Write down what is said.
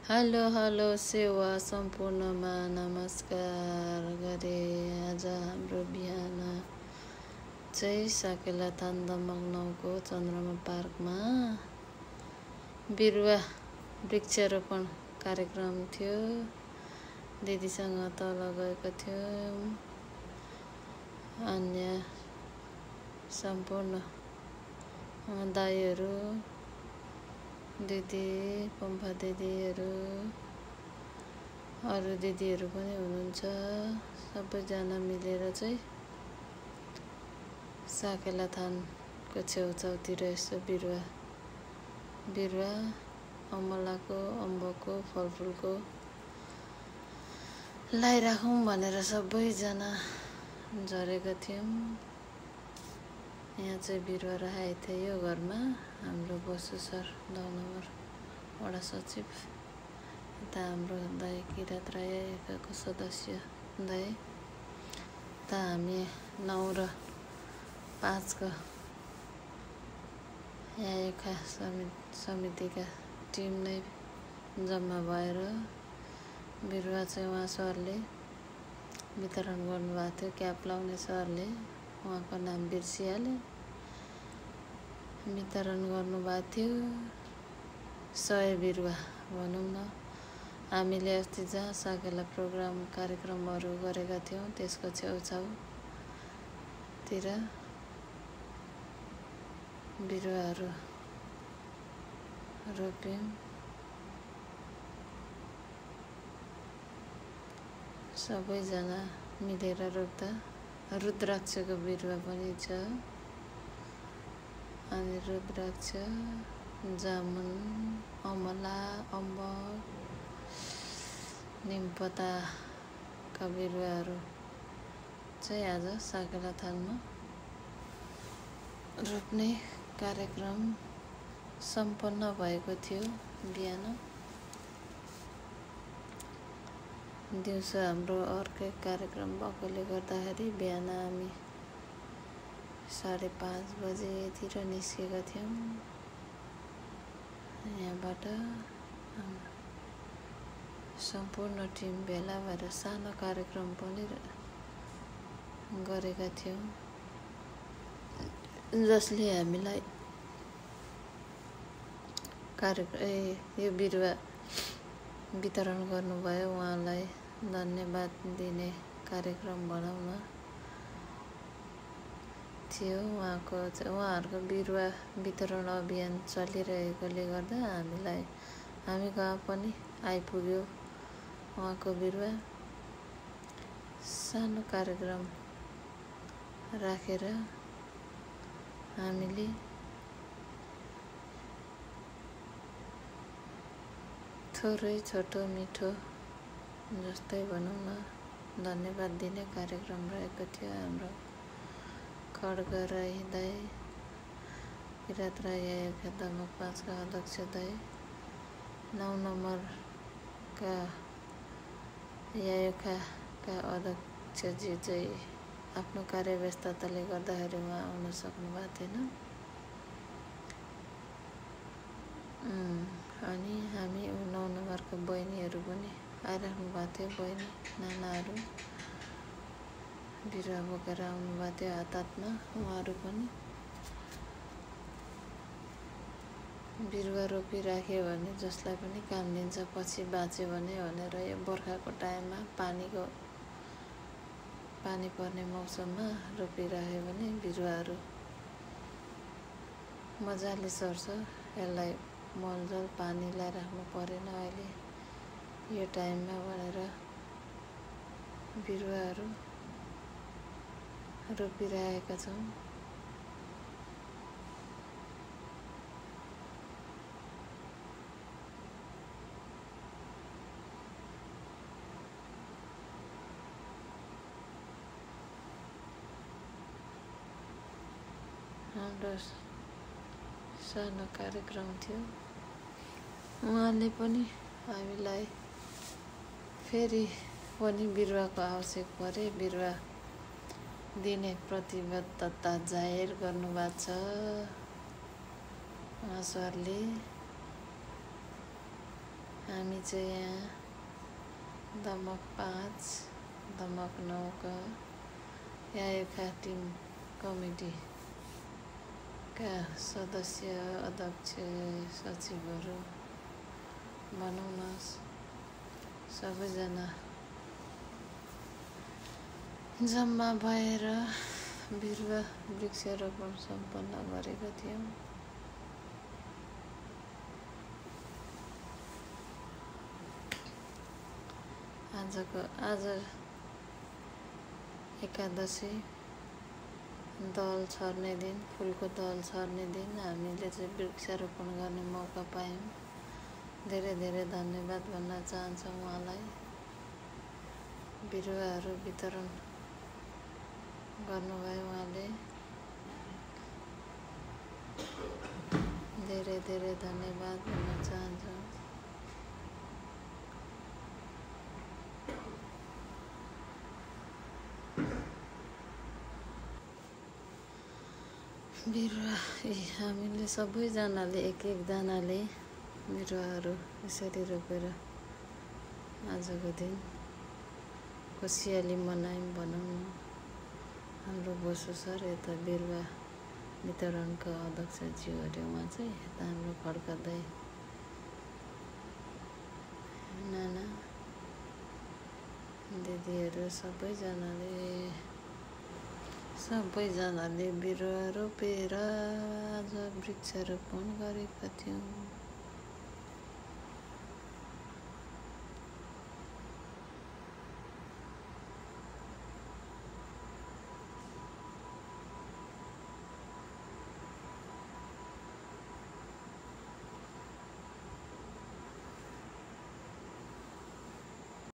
Hello hello सेवा सम्पूर्णमा नमस्कार गरे। आज हाम्रो बिहान चाहिँ साकेला थान दमक 9को चन्द्रमा पार्कमा बिरुवा वृक्षारोपण कार्यक्रम थियो। दिदीसँग तल गएको थियौँ। अन्य सम्पूर्ण दाईहरू, दिदी, पम्फा दिदीहरू, अरू दिदीहरू पनि हुनुहुन्छ। सबैजना मिलेर चाहिँ साकेला थानको छेउछाउतिर यसो बिरुवा अमलाको, अम्बकको, फलफुलको लगाइराखौँ भनेर सबैजना झरेका थियौँ। यहाँ चाहिँ बिरुवा राखेको थियो यो घरमा हाम्रो बसु सर 9 नम्बर वडा सचिव, यता हाम्रो दाई किरात राई एकाको सदस्य दाई, यता हामी 9 र 5 यायुखा समितिका टिम नै जम्मा भएर बिरुवा चाहिँ उहाँ सरले वितरण गर्नुभएको थियो। क्याप लाउने सरले, उहाँको नाम बिर्सिहालेँ, वितरण गर्नुभएको थियो 100 बिरुवा भनौँ न। हामीले अस्ति जहाँ साकेला कार्यक्रमहरू गरेका थियौँ त्यसको छेउछाउतिर बिरुवाहरू रोप्यौँ। सबैजना मिलेर रोप्दा रुद्राक्षको बिरुवा पनि छ। अनि रुद्राक्ष, जामुन, अमला, अम्बक, निमपताका बिरुवाहरू चाहिँ आज साकेला थानमा रोप्ने कार्यक्रम सम्पन्न भएको थियो। बिहान दिउँसो हाम्रो अर्कै कार्यक्रम भएकोले गर्दाखेरि बिहान हामी 5:30 बजेतिर निस्केका थियौँ। यहाँबाट सम्पूर्ण टिम भेला भएर सानो कार्यक्रम पनि गरेका थियौँ, जसले हामीलाई यो बिरुवा वितरण गर्नुभयो। उहाँलाई धन्यवाद दिने कार्यक्रम भनौँ न थियो। उहाँहरूको बिरुवा वितरण अभियान चलिरहेकोले गर्दा हामी कहाँ पनि आइपुग्यो उहाँको बिरुवा। सानो कार्यक्रम राखेर हामीले थोरै छोटो मिठो जस्तै भनौँ न धन्यवाद दिने कार्यक्रम रहेको थियो। हाम्रो खड्ग राई दाई, किरात राई यायुखा दमक 5का अध्यक्ष दाई, 9 नम्बरका यायुखाका अध्यक्षजी चाहिँ आफ्नो कार्यव्यस्तताले गर्दाखेरि उहाँ आउन सक्नु भएको थिएन। अनि हामी 9 नम्बरका बहिनीहरू पनि आइराख्नु भएको थियो। बहिनी नानाहरू बिरुवा बोकेर आउनुभएको थियो हातमा। उहाँहरू पनि बिरुवा रोपिराख्यो भने जसलाई पनि काम दिन्छ, पछि बाँच्यो भने भनेर यो बर्खाको टाइममा पानी पर्ने मौसममा रोपिराख्यो भने बिरुवाहरू मजाले सर्छ। यसलाई मलजल पानी लगाइराख्नु परेन अहिले यो टाइममा भनेर बिरुवाहरू रोपिरहेका छौँ। हाम्रो सानो कार्यक्रम थियो। उहाँले पनि हामीलाई फेरि पनि बिरुवाको आवश्यक परे बिरुवा दिने प्रतिबद्धता जाहेर गर्नुभएको छ उहाँ सरले। हामी चाहिँ यहाँ दमक 5 दमक 9 का याएका टिम कमिटीका सदस्य अध्यक्ष सचिवहरू भनौँ न सबैजना जम्मा भएर बिरुवा वृक्षारोपण सम्पन्न गरेका थियौँ। आज एकादशी दल छर्ने दिन, फुलको दल छर्ने दिन हामीले चाहिँ वृक्षारोपण गर्ने मौका पायौँ। धेरै धेरै धन्यवाद भन्न चाहन्छौँ उहाँलाई। बिरुवाहरू वितरण गर्नुभयो उहाँले, धेरै धेरै धन्यवाद भन्न चाहन्छौँ। बिरुवा हामीले सबैजनाले एक दानाले बिरुवाहरू यसरी रोपेर आजको दिन खुसियाली मनायौँ भनौँ न। हाम्रो बोसो सर यता बिरुवा वितरणका अध्यक्षज्यू अरे उहाँ चाहिँ यता हाम्रो खड्का दाइ नाना दिदीहरू सबैजनाले बिरुवा रोपेर आज वृक्षारोपण गरेका थियौँ।